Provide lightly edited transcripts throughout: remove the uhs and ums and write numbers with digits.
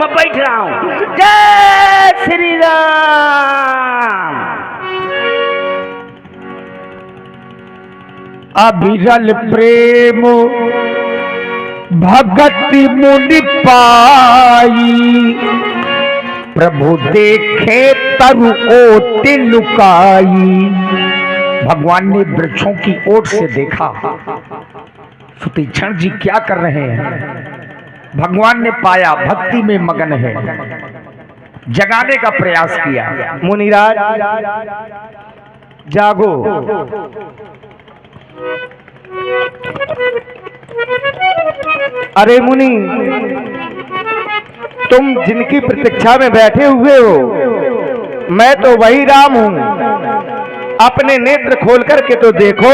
मैं बैठ रहा हूं। जय श्री राम। अविरल प्रेम भगति मुनि पाई, प्रभु देखे तरु ओट लुकाई। भगवान ने वृक्षों की ओट से देखा सुतीक्षण जी क्या कर रहे हैं। भगवान ने पाया भक्ति में मगन है, जगाने का प्रयास किया। मुनिराज जागो। अरे मुनि, तुम जिनकी प्रतीक्षा में बैठे हुए हो, मैं तो वही राम हूं। अपने नेत्र खोल करके तो देखो।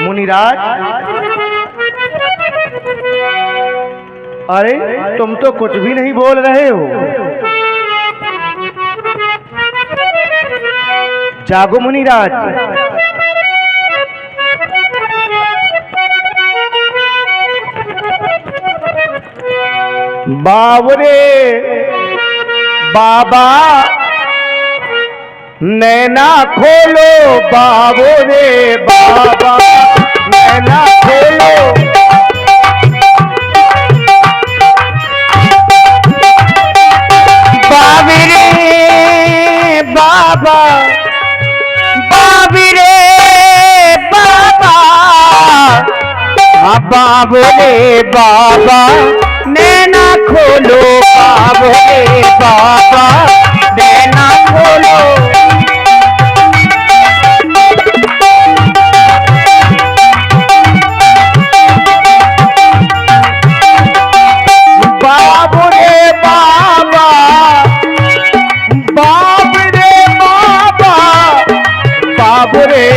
मुनिराज, अरे तुम तो कुछ भी नहीं बोल रहे हो। जागो मुनिराज। बावरे बाबा नैना खोलो, बावरे बाबा नैना खोलो। बावरे बाबा, बावरे बाबा, बावरे बाबा नैना खोलो, बावरे बाबा नैना खोलो। बावरे बाबा, बावरे बाबा, बावरे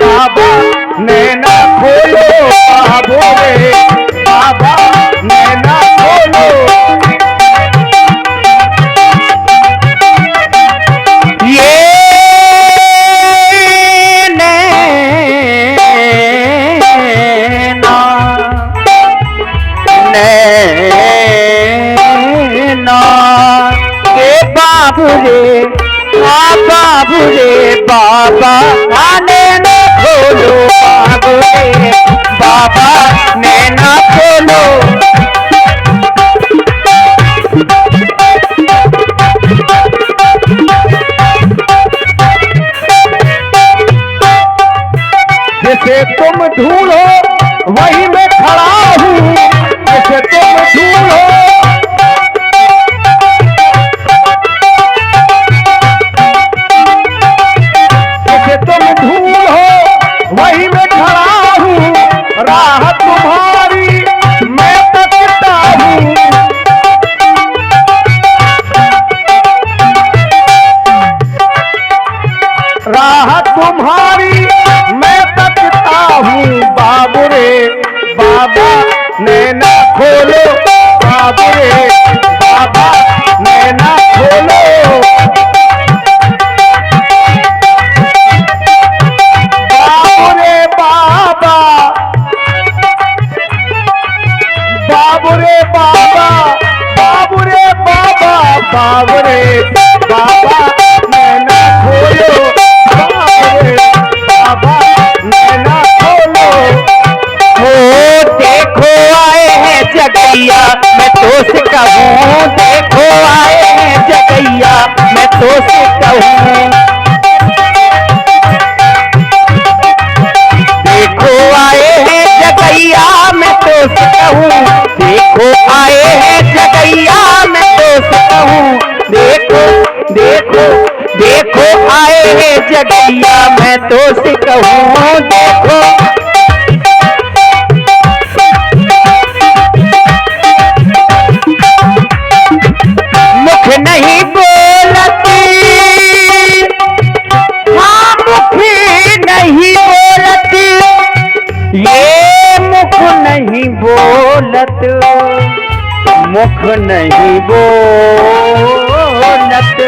बाबा नैना खोलो, बावरे बाबा नैना खोलो। ये नैना नैना के बाबुरे, बाबुरे बाबा नैना खोलो, बाबुरे बाबा नैना खोलो। जैसे तुम ढूंढो वही मैं खड़ा हूँ, जैसे तुम ढूंढो, जैसे तुम ढूंढो वही मैं खड़ा हूँ। राह तुम्हारी मैं तकता हूँ, राह तुम्हारी मैं तकता हूँ। बाबुरे बाबा नैना खोलो, बाबुरे बाबा नैना खोलो। बाबुरे बाबा, बाबुरे बाबा, बाबुरे बाबा, बाबुरे बाबा नैना खोलो, बाबुरे बाबा नैना खोलो। हो देखो आए हैं जगैया, मैं तो से कहूँ, देखो आए हैं जगैया, मैं तो से कहूँ। देखो आए हैं जगैया, मैं तो से कहूँ, देखो आए हैं जगैया, मैं तो से कहूँ। देखो देखो देखो आए हैं जगैया, मैं तो से कहूँ। देखो मुख नहीं बोलती, हाँ मुख नहीं बोलती, ये मुख नहीं बोलत, मुख नहीं बोलत,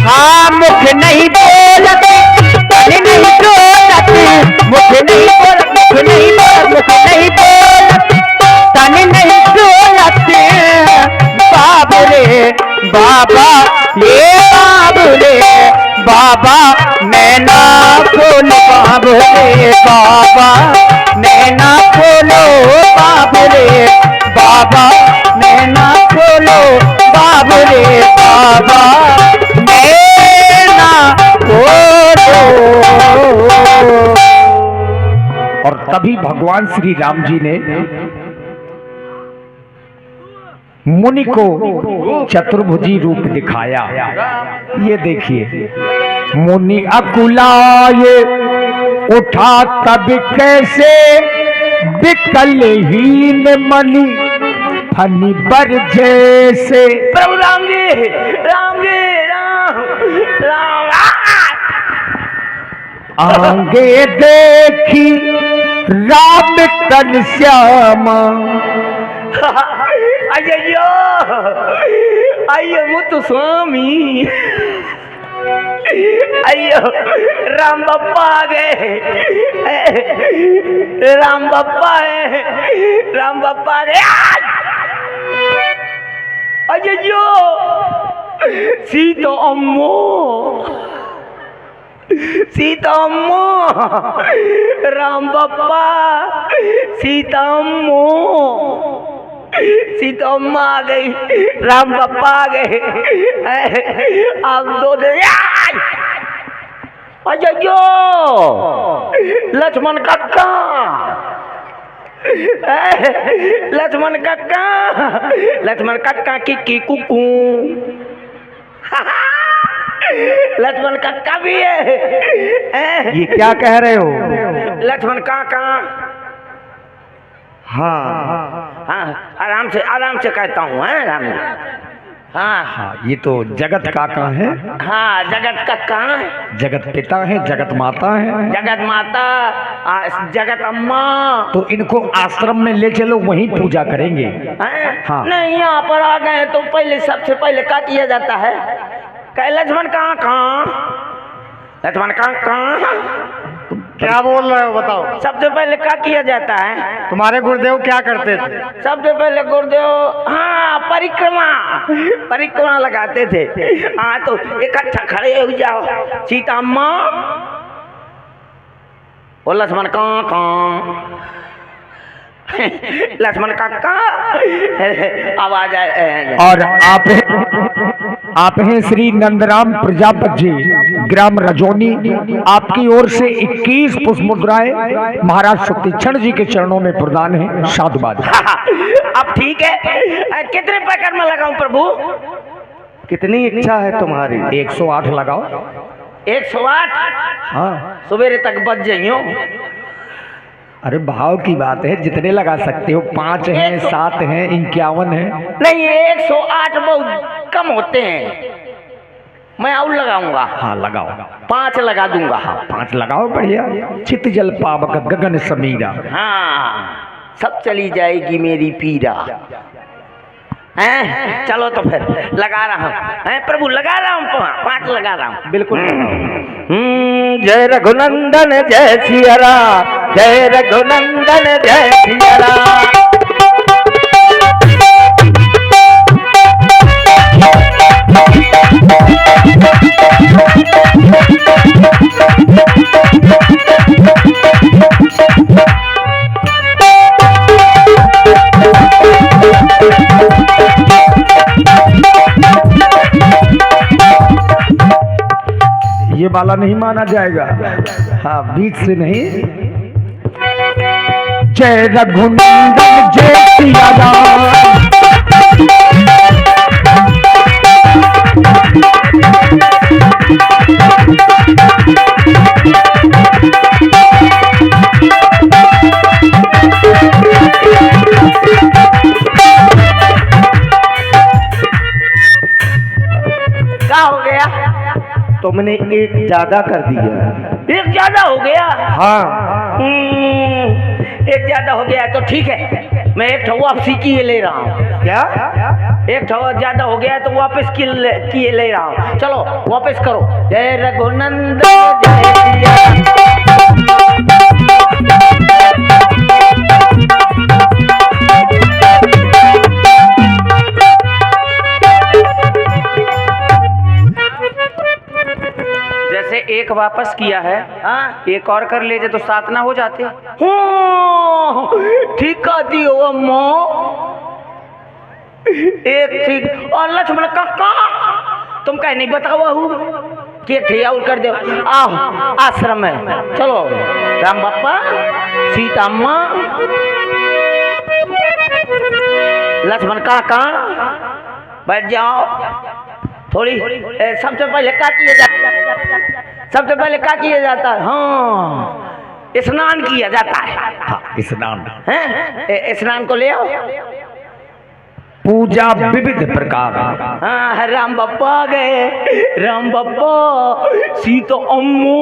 हाँ मुख नहीं बोलत, नहीं बोलत, मुख नहीं बोलत, मुख ये बाबुले बाबा नैना खोलो बाबुले बाबा नैना खोलो बाबुले बाबा नैना खोलो बाबुले बाबा नैना खोलो। और तभी भगवान श्री राम जी ने मुनि को चतुर्भुजी रूप दिखाया। ये देखिए, मुनि अकुलाए उठा तब कैसे विकलहीन मणि फनी बर जैसे। प्रभु राम जी, राम जी, राम राम। आगे देखी राम तन श्यामा। अय्यो अय्यो मुत्तु स्वामी, अय्यो राम बप्पा आ गए, राम बप्पा है, राम बप्पा आ गए। अय्यो सीतो अम्मो, सीता अम्मो, राम बप्पा, सीता अम्मो, सीता अम्मा आ गई, राम बप्पा आ गए। अब दो दिन अय्यो लक्ष्मण काका, लक्ष्मण काका, लक्ष्मण काका की कुकू। लक्ष्मण काका भी है। ये क्या कह रहे हो? लक्ष्मण काका। हाँ हाँ, आराम से कहता हूँ, आराम से। हाँ हाँ, ये तो जगत काका है। हाँ, जगत काका है, जगत पिता है, जगत माता है, जगत माता, जगत अम्मा। तो इनको आश्रम में ले चलो, वहीं पूजा करेंगे। हाँ। नहीं, यहाँ पर आ गए तो पहले सबसे पहले क्या किया जाता है? कह लक्ष्मण कहाँ, लक्ष्मण कहाँ? क्या बोल रहे हो बताओ? सबसे पहले क्या किया जाता है? तुम्हारे गुरुदेव क्या करते थे? सबसे पहले गुरुदेव, हाँ, परिक्रमा लगाते थे। हाँ, तो इकट्ठा खड़े हो जाओ। सीता अम्मा, ओ लक्ष्मण कहाँ, लक्ष्मण काका, आवाज आए। और आप हैं श्री नंदराम प्रजापति जी, ग्राम रजौनी। आपकी ओर से 21 पुष्प मुद्राएं महाराज शक्तिक्षण जी के चरणों में प्रदान है। साधुवाद। अब ठीक है, कितने पैकेट में लगाऊं प्रभु? कितनी इच्छा है तुम्हारी? 108 लगाओ। 108? हाँ, सवेरे तक बच जाइयो। अरे भाव की बात है, जितने लगा सकते हो। 5 हैं, 7 हैं, 51 हैं। नहीं, 108 बहुत कम होते हैं, मैं और लगाऊंगा। हाँ लगाओ, 5 लगा दूंगा। हाँ 5 लगाओ। बढ़िया। चित जल पावक गगन समीरा। हाँ, सब चली जाएगी मेरी पीरा। हैं, चलो तो फिर लगा रहा हूँ। हैं प्रभु, लगा रहा हूँ, 5 लगा रहा हूँ। बिल्कुल। जय रघुनंदन जय सिया राम, जय रघुनंदन जय सिया राम। ये वाला नहीं माना जाएगा। हाँ, बीच से नहीं। जय रघुनंदन जय सिया राम। क्या हो गया? तुमने एक ज्यादा कर दिया। एक ज्यादा हो गया? हाँ। एक ज्यादा हो गया तो ठीक है, मैं एक ठो वापसी किए ले रहा हूँ। क्या? एक ठो ज्यादा हो गया तो वापस किए ले रहा हूँ। चलो वापस करो। जय रघुनंदन जय सिया। वापस किया है, हाँ एक और कर ले तो 7 ना हो जाते। हो ठीक कहती हो अम्मो, एक ठीक। और लक्ष्मण काका तुम कह नहीं बताओ हूँ कि ठिया कर दो। आओ आश्रम में चलो, राम बापा सीता अम्मा लक्ष्मण काका बैठ जाओ। थोड़ी सबसे पहले क्या किया जाता, सबसे पहले क्या किया जाता है? हाँ स्नान किया जाता है। हाँ, स्नान हैं? स्नान को ले आओ। पूजा विविध प्रकार। हाँ राम बापा आ गए, राम बापा सीता अम्मो,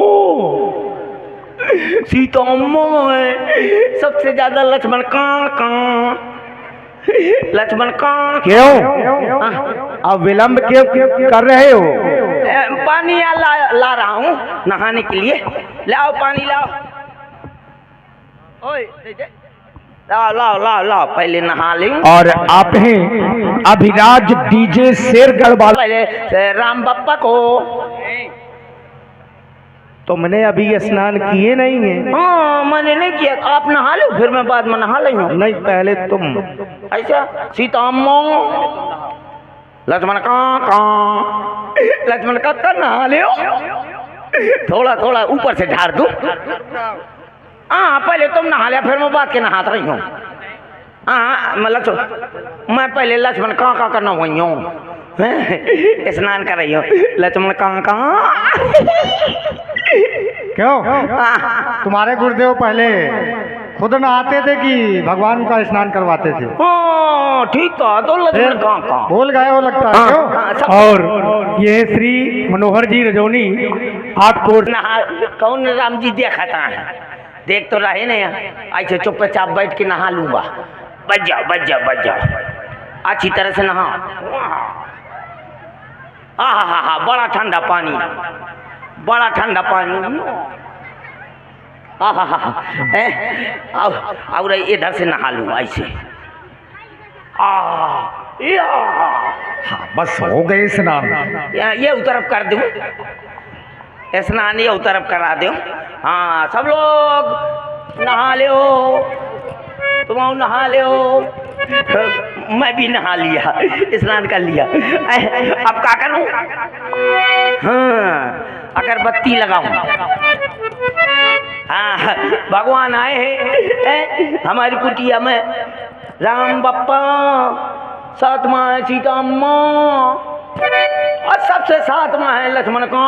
सीता अम्मो है सबसे ज्यादा लक्ष्मण का लक्ष्मण का क्यों अब विलंब क्यों कर रहे हो? पानी ला रहा हूँ नहाने के लिए। लाओ पानी लाओ, ओए लाओ लाओ लाओ लाओ, पहले नहा लें। और आप हैं अभिराज डीजे शेरगढ़ वाला। पहले राम बापा को। तुमने अभी स्नान किए नहीं है? हाँ मैंने नहीं किया, आप नहा लो फिर मैं बाद में नहा लेंगे। नहीं पहले तुम। ऐसा सीता अम्मो लक्ष्मण का लक्ष्मण का नहा ले, थोड़ा थोड़ा ऊपर से झाड़ दूं। हाँ पहले तुम नहा लिया फिर मैं बाद के नहाता रही हूँ। हाँ मैं पहले लक्ष्मण का करना हुई हूँ, स्नान कर रही हूँ लक्ष्मण का। क्यों तुम्हारे गुरुदेव पहले खुद नहाते थे कि भगवान का स्नान करवाते थे? हाँ ठीक है, तो लक्ष्मण का भूल गए हो लगता है। क्यों? और ये श्री मनोहर जी रजौनी आपको नहा कौन राम जी देखता है, देख तो रहे नहीं, ऐसे चुपचाप बैठ के नहा लूंगा। बच जाओ बच जाओ बच जाओ, अच्छी तरह से नहा। हा बड़ा ठंडा पानी, बड़ा ठंडा पानी। और इधर से नहा लूँ ऐसे। हाँ, बस हो गए स्नान। ये उतरफ कर दूँ स्नान, ये उतरफ करा दूँ। हाँ सब लोग नहा ले, तुम नहा ले, मैं भी नहा लिया, स्नान कर लिया। अब क्या करूं? हाँ अगरबत्ती लगाऊं। हाँ भगवान आए हैं हमारी कुटिया में, राम बापा साथ में है सीता अम्मा और सबसे साथ में है लक्ष्मण का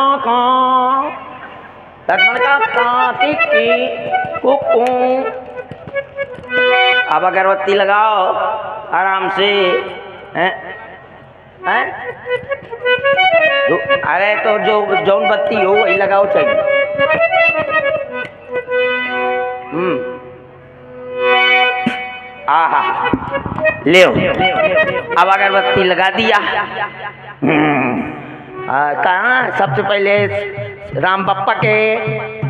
लक्ष्मण का टिक्की कुकू। अब अगरबत्ती लगाओ आराम से। हैं? हैं? अरे तो जो जौन बत्ती हो वही लगाओ चाहिए। आहा ले अब अगरबत्ती लगा दिया। कहाँ सबसे पहले राम बापा के,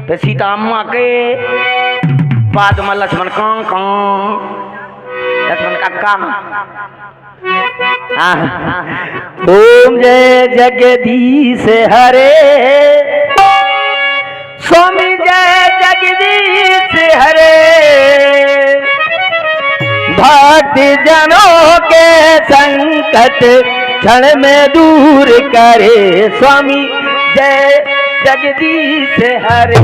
फिर सीता अम्मा के, बाद में लक्ष्मण का लक्ष्मण का। ओम जय जगदीश हरे, स्वामी जय जगदीश हरे, भक्त जनों के संकट क्षण में दूर करे, स्वामी जय जगदीश हरे।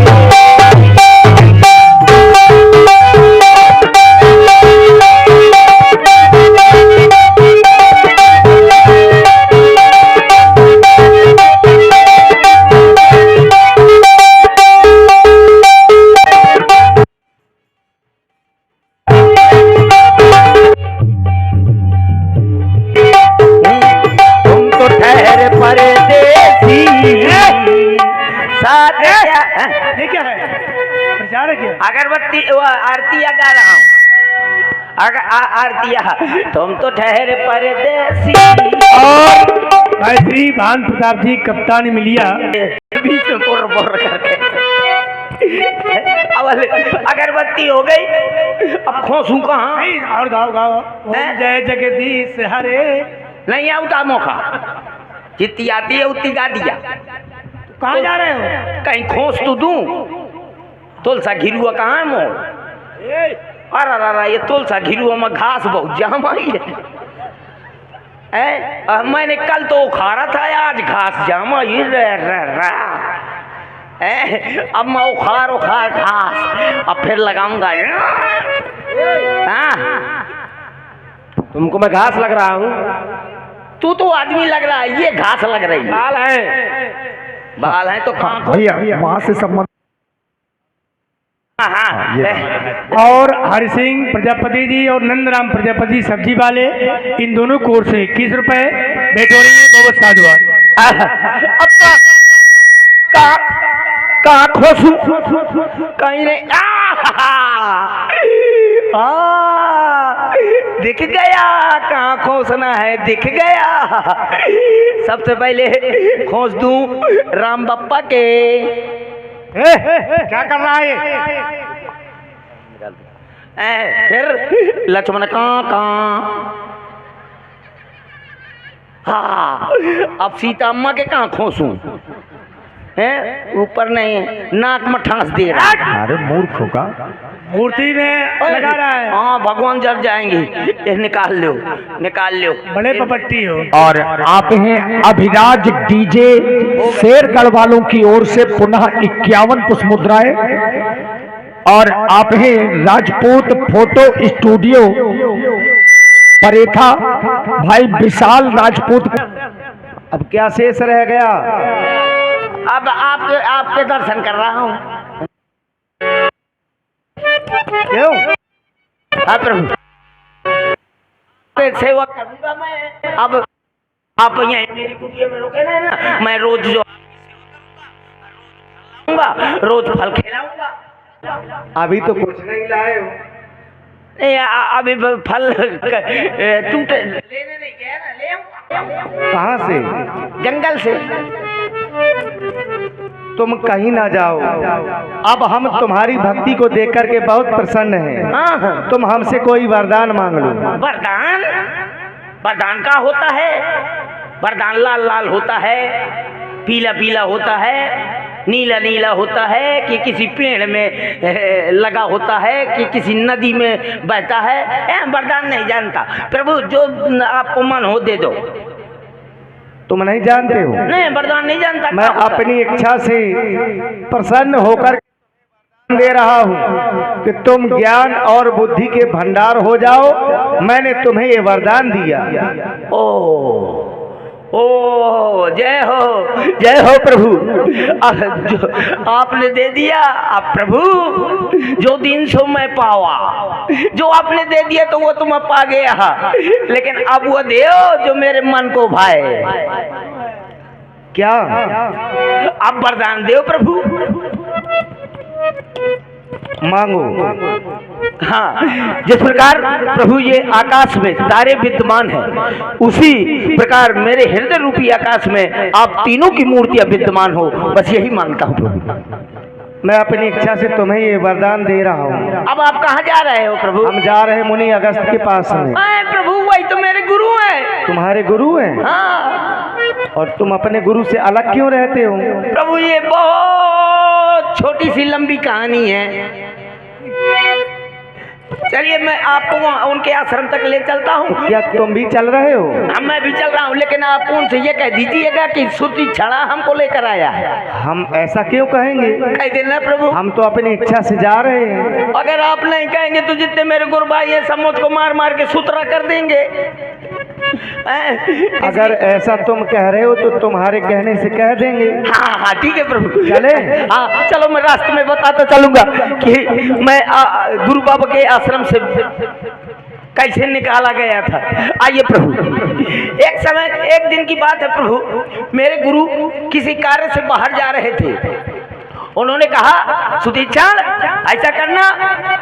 अगरबत्ती आरती गा रहा हूँ, आरतिया तुम तो ठहरे परदेसी। और श्री भान प्रताप जी कप्तान मिलिया बीच में बोर करके अब अगरबत्ती हो गई, अब खोसूं कहाँ? और गाओ गाओ ओम जय जगदीश हरे। नहीं आता मौका, जितनी आती है उतनी गा दिया। कहाँ जा रहे हो? कहीं खोस तो दूं? तुलसा घिरुआ कहाँ है मोर? अरे ये तुलसा घिरुआ में घास बहुत जाम आई है। मैंने कल तो उखाड़ा था, आज घास जाम आई अब मैं उखाड़ घास अब फिर लगाऊंगा। हाँ तुमको मैं घास लग रहा हूँ? तू तो आदमी लग रहा है, ये घास लग रही है। बाल है, बाल है तो कहाँ को? भैया वहां से संबंध। हाँ और हरि सिंह प्रजापति जी और नंदराम प्रजापति सब्जी वाले, इन दोनों कोर्स से 21 रुपए भेंट हो रही है। बहुत साधुवाद। अब कहाँ खोसूं? कहीं नहीं। दिख गया कहाँ खोसना है, दिख गया। सबसे पहले खोस दूं राम बप्पा के। क्या कर रहा है? फिर लक्ष्मण कहाँ? हाँ अब सीता अम्मा के कहाँ खोसूं? हैं ऊपर नहीं, नाक में ठांस दे रहा है। अरे मूर्ख होगा। मूर्ति में लगा रहा है। हाँ भगवान जब जाएंगे, ये निकाल लो निकाल लो। बड़े पपट्टी हो। और आप हैं अभिराज डीजे शेरगढ़ वालों की ओर से पुनः 51 पुष्प मुद्राएं। और आप हैं राजपूत फोटो स्टूडियो परेखा भाई विशाल राजपूत। अब क्या शेष रह गया? अब आपके दर्शन कर रहा हूँ। क्यों? हाँ प्रभु, सेवा करूंगा मैं। अब आप यहाँ मेरी कुटिया में रुके ना, मैं रोज जो रोज फल खिलाऊंगा। अभी तो कुछ नहीं लाए हो। नहीं अभी फल टूटे लेने नहीं गया ना, ले आऊंगा। कहाँ से? जंगल से। तुम कहीं ना जाओ। अब हम तुम्हारी भक्ति को देख करके बहुत प्रसन्न हैं। हाँ तुम हमसे कोई वरदान मांग लो। वरदान? वरदान का होता है? वरदान लाल लाल होता है, पीला पीला होता है, नीला नीला होता है, कि किसी पेड़ में लगा होता है, कि किसी नदी में बहता है। वरदान नहीं जानता प्रभु, जो आपको मन हो दे दो। तुम नहीं जानते हो? नहीं वरदान नहीं जानता। मैं अपनी इच्छा से प्रसन्न होकर दे रहा हूँ कि तुम ज्ञान और बुद्धि के भंडार हो जाओ। मैंने तुम्हें ये वरदान दिया। ओ जय हो प्रभु। अब जो आपने दे दिया, अब प्रभु जो दिन सो मैं पावा, जो आपने दे दिया तो वो तुम पा गया, लेकिन अब वो दो जो मेरे मन को भाए। क्या? अब वरदान दो प्रभु। मांगो। हाँ, जिस प्रकार प्रभु ये आकाश में तारे विद्यमान हैं, उसी प्रकार मेरे हृदय रूपी आकाश में आप तीनों की मूर्तियां विद्यमान हो, बस यही मांगता हूँ प्रभु। मैं अपनी इच्छा से तुम्हें ये वरदान दे रहा हूँ। अब आप कहाँ जा रहे हो प्रभु? हम जा रहे हैं मुनि अगस्त के पास में। प्रभु वही तो मेरे गुरु हैं। तुम्हारे गुरु हैं? हाँ। और तुम अपने गुरु से अलग क्यों रहते हो? प्रभु ये बहुत छोटी सी लंबी कहानी है। चलिए मैं आपको उनके आश्रम तक ले चलता हूँ। क्या तुम भी चल रहे हो? हाँ मैं भी चल रहा हूँ, लेकिन आप उनसे ये कह दीजिएगा कि सूती छड़ा हमको लेकर आया है। हम ऐसा क्यों कहेंगे? कह देना प्रभु। हम तो अपनी इच्छा से जा रहे हैं। अगर आप नहीं कहेंगे तो जितने मेरे गुरु भाई हैं सब मुझको मार मार के सुतरा कर देंगे। अगर ऐसा तुम कह रहे हो तो तुम्हारे कहने से कह देंगे। हाँ ठीक है प्रभु। चले? हाँ चलो, मैं रास्ते में बताता चलूंगा कि मैं गुरु बाबा के आश्रम से कैसे निकाला गया था। आइए प्रभु। एक समय एक दिन की बात है प्रभु, मेरे गुरु किसी कार्य से बाहर जा रहे थे। उन्होंने कहा सुधीक्षण ऐसा करना,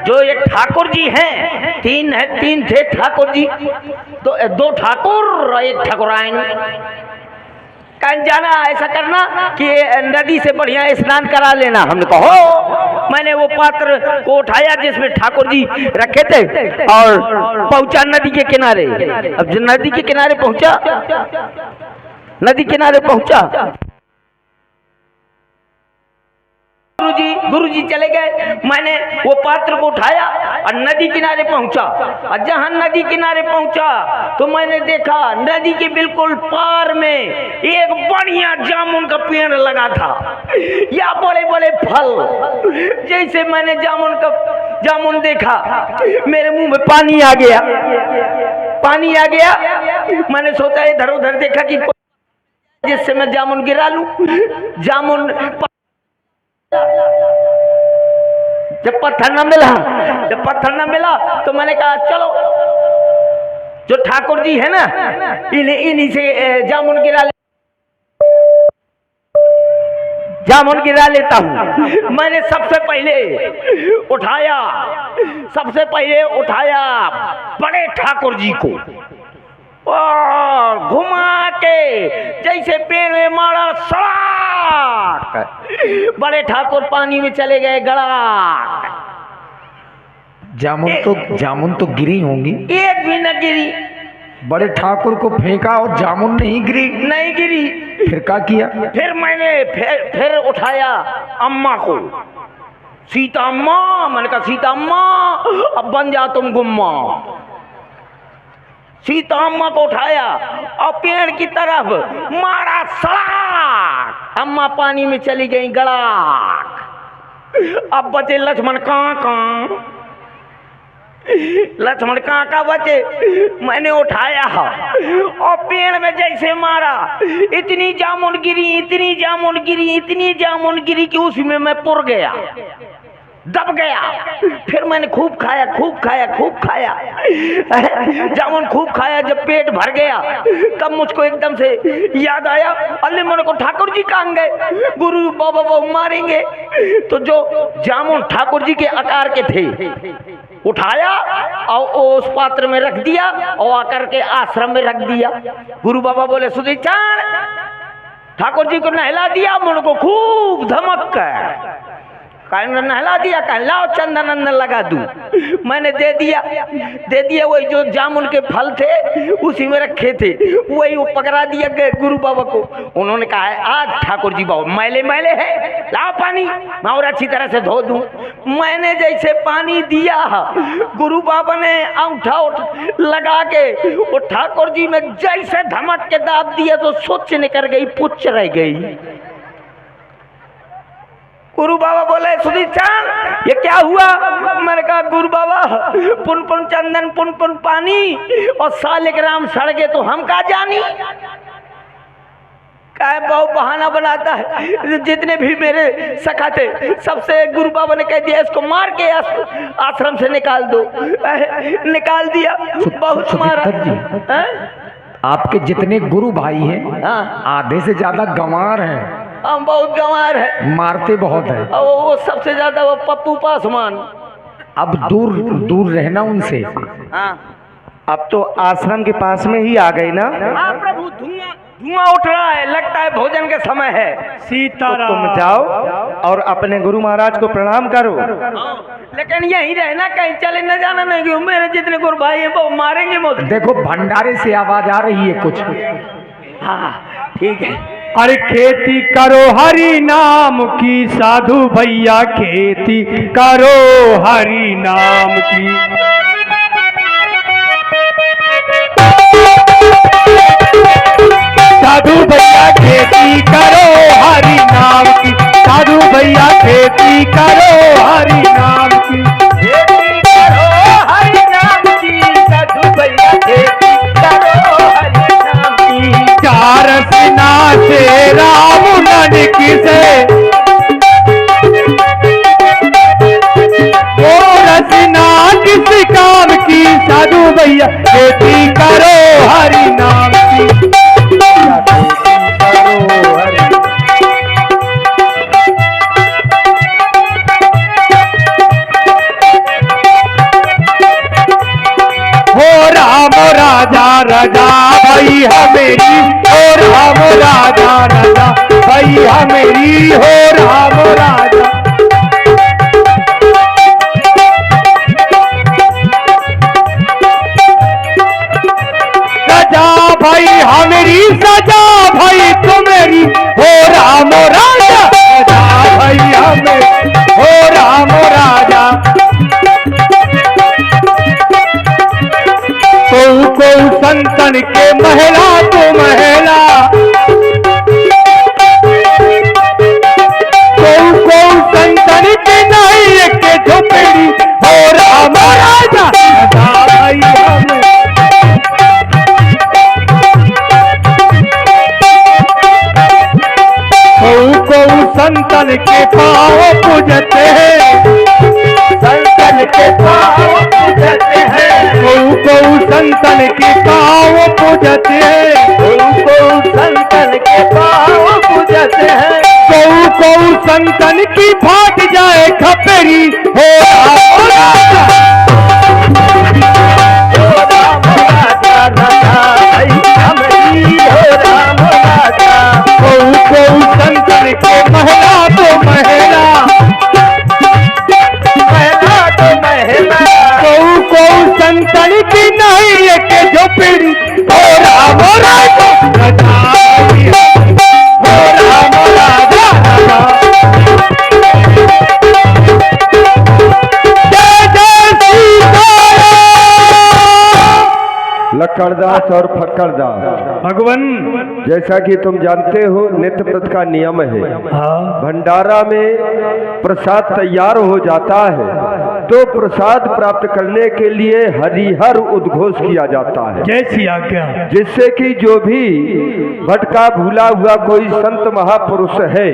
जो एक ठाकुर जी हैं, तीन थे ठाकुर जी, तो 2 ठाकुर और 1 ठाकुराइन, कहीं जाना ऐसा करना कि नदी से बढ़िया स्नान करा लेना। हमने कहा मैंने वो पात्र को उठाया जिसमें ठाकुर जी रखे थे और पहुंचा नदी के किनारे। अब जो नदी के किनारे पहुंचा, गुरुजी चले गए। मैंने वो पात्र को उठाया और नदी किनारे पहुंचा। और जहां नदी किनारे पहुंचा तो मैंने देखा नदी के बिल्कुल पार में एक बढ़िया जामुन का पेड़ लगा था, या बड़े बड़े फल। जैसे मैंने जामुन देखा, मेरे मुंह में पानी आ गया, पानी आ गया। मैंने सोचा इधर उधर देखा कि जिससे मैं जामुन गिरा लूं। जामुन जब पत्थर न मिला तो मैंने कहा चलो जो ठाकुर जी है ना इन्हीं से जामुन गिरा लेता हूं। मैंने सबसे पहले उठाया बड़े ठाकुर जी को और घुमा के जैसे पेड़ में मारा, सड़ाक बड़े ठाकुर पानी में चले गए, गड़ाक। जामुन तो गिरी होंगी? एक भी न गिरी। बड़े ठाकुर को फेंका और जामुन नहीं गिरी। फिर क्या किया? फिर मैंने फिर उठाया अम्मा को, सीता अम्मा। मैंने कहा सीता अम्मा अब बन जा तुम गुम्मा। सीता अम्मा को उठाया और पेड़ की तरफ मारा, सड़ाक। अम्मा पानी में चली गई, गड़ाक। अब बचे लक्ष्मण का बचे। मैंने उठाया और पेड़ में जैसे मारा, इतनी जामुन गिरी कि उसमें मैं पुर गया, दब गया। फिर मैंने खूब खाया जामुन खूब खाया। जब पेट भर गया तब मुझको एकदम से याद आया, अल्ले मेरे को ठाकुर जी कहाँ गए, गुरु बाबा मारेंगे। तो जो जामुन ठाकुर जी के आकार के थे उठाया और उस पात्र में रख दिया और आकर के आश्रम में रख दिया। गुरु बाबा बोले सुधीचान, ठाकुर जी को नहला दिया, मुझ को खूब धमक कर नहला दिया। कह लाओ चंदन अंदर लगा दूं। मैंने दे दिया। वही जो जामुन के फल थे उसी में रखे थे, वही वो पकड़ा दिया गए गुरु बाबा को। उन्होंने कहा है आज ठाकुर जी बाबा मैले है, लाओ पानी मैं और अच्छी तरह से धो दूं। मैंने जैसे पानी दिया, गुरु बाबा ने अंगूठा लगा के वो ठाकुर जी में जैसे धमक के दाब दिया तो स्वच्छ निकल गई, पुच्छ रह गई। गुरु बाबा बोले सुधीचान ये क्या हुआ? मैंने कहा गुरु बाबा पुन चंदन पुन पानी और सालिग्राम सड़गे तो हम का जानी। क्या बहुत बहाना बनाता है। जितने भी मेरे सखा थे सबसे गुरु बाबा ने कह दिया इसको मार के आश्रम से निकाल दो। निकाल दिया, बहुत मारा। आपके जितने गुरु भाई हैं आधे से ज्यादा गंवार हैं। हम बहुत गंवार है, मारते बहुत है। वो सबसे ज्यादा वो पप्पू पासवान। अब दूर रहना उनसे। हाँ अब तो आश्रम के पास में ही आ गई ना। हाँ प्रभु, धुआं उठ रहा है, लगता है भोजन का समय है। सीताराम। तो तुम जाओ और अपने गुरु महाराज को प्रणाम करो। लेकिन यही रहना, कहीं चले न जाना नहीं, क्यों मेरे जितने गुरु भाई हैं वो मारेंगे मुझे। देखो भंडारे से आवाज आ रही है कुछ। हाँ ठीक है। अरे खेती करो हरि नाम की, साधु भैया खेती करो हरि नाम की। साधु भैया खेती करो हरि नाम की, साधु भैया खेती करो हरि नाम की। खेती करो हरि नाम की, साधु भैया खेती करो हरि नाम की। चार सिना से राम नानक से, और रचना किस काम की, साधु भैया खेती करो हरि नाम की। हो राम राजा राजा भई हमेरी, हो राम राजा राजा भई हमेरी, हो राम राजा। सजा भाई हमेरी, सजा भाई तुम्हारी, हो राम राजा सजा भाई हमेरी, हो संतन के महिला तो महिला को संतन के नहीं के झोपड़ी और हमारा भाई को संतन के पाँव पूजते हैं, संतन के पाँव पूजते हैं, को संतन के पाँव पूजते हैं, को संतन के पाँव पूजते हैं, को संतन की फाट जाए खपेरी हो संतन के महिला तो महिला को संतन की नहीं के जो पीड़ी लक्कड़दास और फक्कड़दास भगवान जैसा कि तुम जानते हो नित्य व्रत का नियम है। भंडारा में प्रसाद तैयार हो जाता है तो प्रसाद प्राप्त करने के लिए हरिहर उद्घोष किया जाता है, जैसी आज्ञा, जिससे कि जो भी भटका भूला हुआ कोई संत महापुरुष है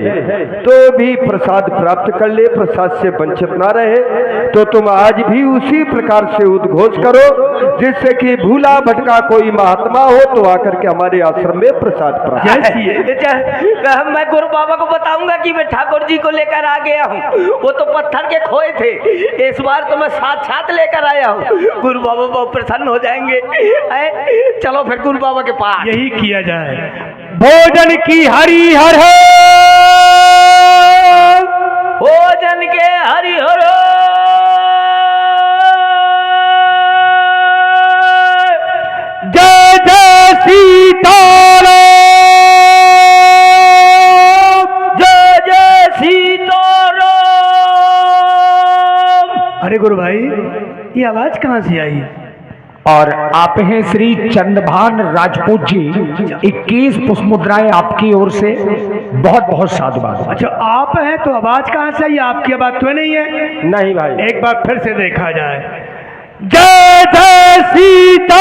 तो भी प्रसाद प्राप्त कर ले, प्रसाद से वंचित ना रहे। तो तुम आज भी उसी प्रकार से उद्घोष करो जिससे कि भूला भटका कोई महात्मा हो तो आकर के हमारे आश्रम में प्रसाद प्राप्त। मैं गुरु बाबा को बताऊंगा कि मैं ठाकुर जी को लेकर आ गया हूँ, वो तो पत्थर के खोए थे, इस बार तो मैं साथ लेकर आया हूँ। गुरु बाबा बहुत प्रसन्न हो जाएंगे। चलो फिर गुरु बाबा के पास। यही किया जाए। भोजन की हरिहर है, भोजन के हरिहर जय जय सीताराम, जय जय सीताराम। अरे गुरु भाई ये आवाज कहाँ से आई? और आप हैं श्री चंद्रभान राजपूत जी, 21 पुष्प मुद्राएं आपकी ओर से, बहुत बहुत साधुवाद। अच्छा आप हैं तो आवाज कहाँ से आई? आपकी आवाज तो नहीं है। नहीं भाई, एक बार फिर से देखा जाए। जय जय सीताराम,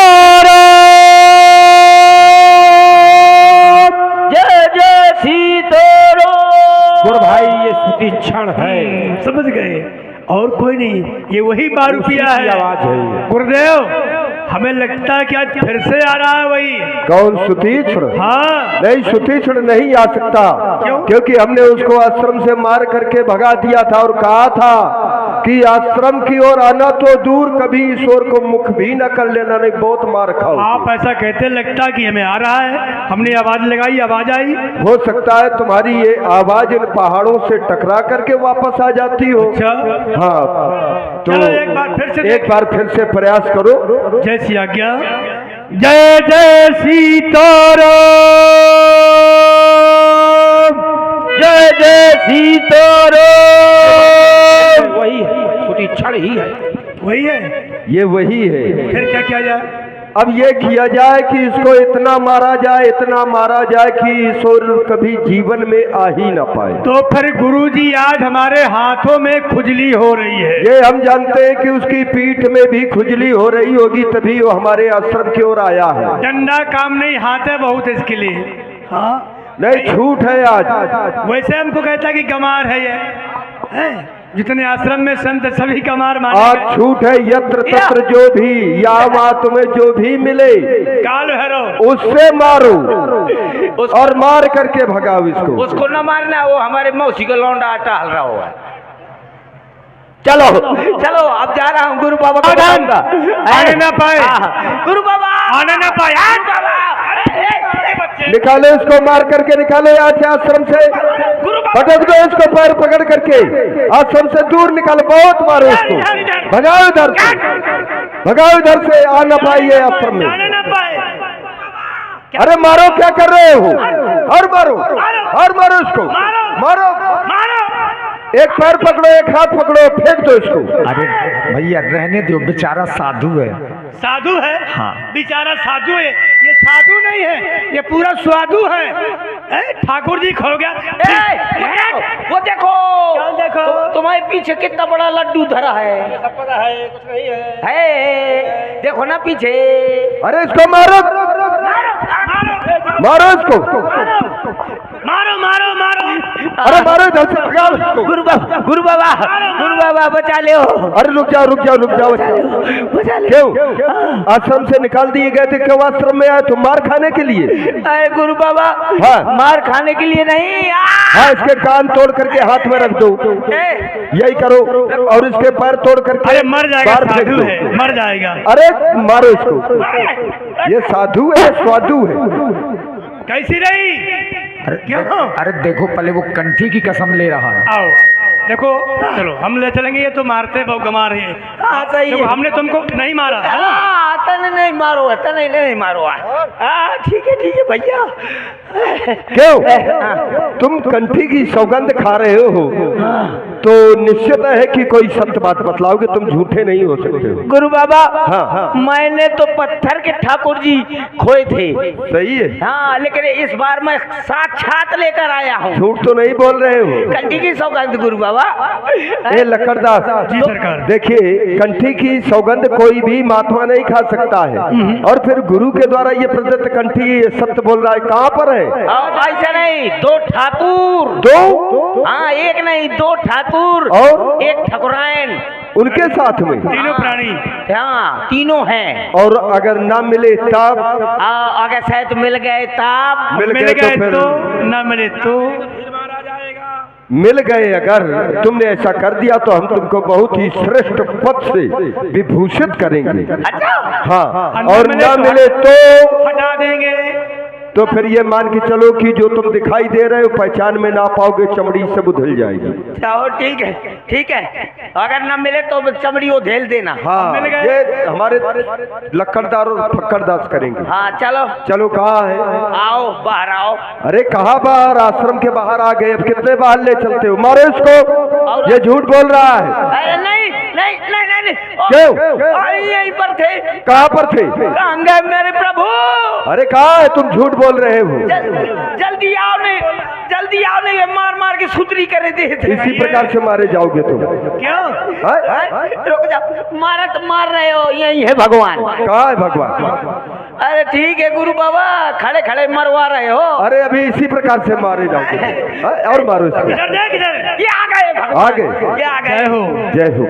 जय जय सीताराम। गुरु भाई ये सुतीक्षण है, समझ गए? और कोई नहीं, ये वही 12 रुपया है। आवाज है ये। गुरुदेव हमें लगता है कि आज फिर से आ रहा है वही। कौन सुतीक्षण? हाँ नहीं, सुतीक्षण नहीं आ सकता। क्यों? क्योंकि हमने उसको आश्रम से मार करके भगा दिया था और कहा था कि आश्रम की ओर आना तो दूर, कभी ईश्वर को मुख भी न कर लेना, नहीं बहुत मार खाओ। आप ऐसा कहते लगता कि हमें आ रहा है, हमने आवाज लगाई, आवाज आई। हो सकता है तुम्हारी ये आवाज इन पहाड़ों से टकरा करके वापस आ जाती हो। अच्छा हाँ तो चलो एक बार फिर से प्रयास करो। जैसी आज्ञा। जय जय सीताराम, जय जय सीताराम। वही है, सुतीक्षण ही है। वही है, ये वही है। फिर क्या किया जाए? अब ये किया जाए कि इसको इतना मारा जाए, इतना मारा जाए कि ईश्वर कभी जीवन में आ ही ना पाए। तो फिर गुरुजी आज हमारे हाथों में खुजली हो रही है। ये हम जानते हैं कि उसकी पीठ में भी खुजली हो रही होगी, तभी वो हमारे आश्रम की ओर आया है। डंडा काम नहीं, हाथ है बहुत इसके लिए। हाँ नहीं, छूट है आज। वैसे हमको कहता कि गमार है ये है? जितने आश्रम में संत सभी कमार माने आज गए। छूट है, यत्र तत्र जो भी या वहाँ तुम्हें जो भी मिले काल भैरव उससे मारो और मार करके भगाओ इसको। उसको न मारना, वो हमारे मौसी का लौंडा आटा हल रहा हुआ है। चलो चलो, अब जा रहा हूँ गुरु बाबा को बताऊंगा। आने ना पाए, गुरु बाबा आने ना पाए। गुरु बाबा, निकालो इसको, मार करके निकालो यहाँ से आश्रम से। पटक दो इसको, पैर पकड़ करके आश्रम से दूर निकालो, बहुत मारो इसको, भगाओ इधर से, भगाओ इधर से, आ ना पाइए आश्रम में। आने ना पाए। अरे मारो, क्या कर रहे हो? और मारो, और मारो इसको, मारो, मारो। एक पैर पकड़ो, एक हाथ पकड़ो, फेंक दो इसको। अरे भैया रहने दो, बेचारा साधु है। साधु है? हाँ। बेचारा साधु है, ये साधु नहीं है, ये पूरा स्वादु है। ठाकुर जी खो गया। वो देखो, देखो तुम्हारे पीछे कितना बड़ा लड्डू धरा है। सब पता है, कुछ नहीं है। देखो ना पीछे। अरे इसको मारो, मारो इसको, मारो मारो मारो। अरे मारो इधर से, भगाओ इसको। गुरु बाबा, गुरु बाबा, गुरु बाबा बचा ले। अरे रुक जाओ रुक जाओ रुक जाओ। बचा ले। क्यों आश्रम से निकाल दिए गए थे? क्यों आश्रम में आए? तुम मार खाने के लिए? अरे गुरु बाबा, हाँ। मार खाने के लिए नहीं। हाँ, इसके कान तोड़ करके हाथ में रख दो, यही करो, और इसके पैर तोड़ करके अरे मर जाएगा, बाहर फेंक साधु दो। है, मर जाएगा। अरे मारो इसको, ये साधु है स्वादु है। कैसी रही? अरे देखो, पहले वो कंठी की कसम ले रहा है। आओ देखो, चलो हम ले चलेंगे। ये तो मारते बहुत गमा रहे हैं। हाँ सही है। देखो, हमने तुमको नहीं मारा। तने नहीं मारो, तने नहीं मारो। ठीक है भैया। क्यों तुम कंठी की सौगंध खा रहे हो तो निश्चित है कि कोई सत्य बात बतलाओगे, तुम झूठे नहीं हो सकते हो। गुरु बाबा, हाँ। मैंने तो पत्थर के ठाकुर जी खोए थे। सही है, हाँ, लेकिन इस बार मैं साक्षात लेकर आया हूँ। झूठ तो नहीं बोल रहे हो। कंठी की सौगंध गुरु बाबा। ए लक्कड़दास जी सरकार। देखिए, कंठी की सौगंध कोई भी महात्मा नहीं खा सकता है, और फिर गुरु के द्वारा ये प्रदत्त कंठी सत्य बोल रहा है। कहाँ पर है? ऐसा नहीं, दो ठाकुर। दो? हाँ, एक नहीं, दो ठाकुर और एक ठकुराइन उनके साथ में तीनों प्राणी। हाँ, तीनों हैं। और अगर ना मिले तब? अगर शायद मिल गए तब। मिल मिल गए गए तो फिर? तो, न मिले तो। मिल गए अगर तुमने ऐसा कर दिया तो हम तुमको बहुत ही श्रेष्ठ पद से विभूषित करेंगे। अच्छा। हाँ, और ना मिले तो हटा देंगे। तो फिर ये मान के चलो कि जो तुम दिखाई दे रहे हो पहचान में ना पाओगे, चमड़ी से बुधल जाएगी। चलो ठीक है, ठीक है। अगर न मिले तो चमड़ी वो झेल देना। हाँ, मिल गए। ये हमारे लक्कड़दार और फक्कड़दास करेंगे। हाँ चलो। चलो, कहाँ है? आओ, बाहर आओ। अरे कहाँ बाहर? आश्रम के बाहर आ गए। अब कितने बाहर ले चलते हो? मारो इसको, ये झूठ बोल रहा है। अरे नहीं नहीं नहीं नहीं, नहीं। क्यों? यहीं पर थे। कहाँ पर थे? गंगा मेरे प्रभु। अरे कहाँ है? तुम झूठ बोल रहे हो। जल्दी आओ, नहीं जल्दी आओ, नहीं मार मार के सुतरी करे दे। इसी प्रकार से मारे जाओगे तुम। क्यों? हाँ? रुक जाओ, मारा तो मार रहे हो। यही है भगवान। कहाँ है भगवान? अरे ठीक है गुरु बाबा, खड़े खड़े मरवा रहे हो। अरे अभी इसी प्रकार से मारे जाओगे। हाँ? और मारो इसको। इधर देख, इधर। ये आ गए भगवान। आ गए। ये आ गए। जय हो। जय हो।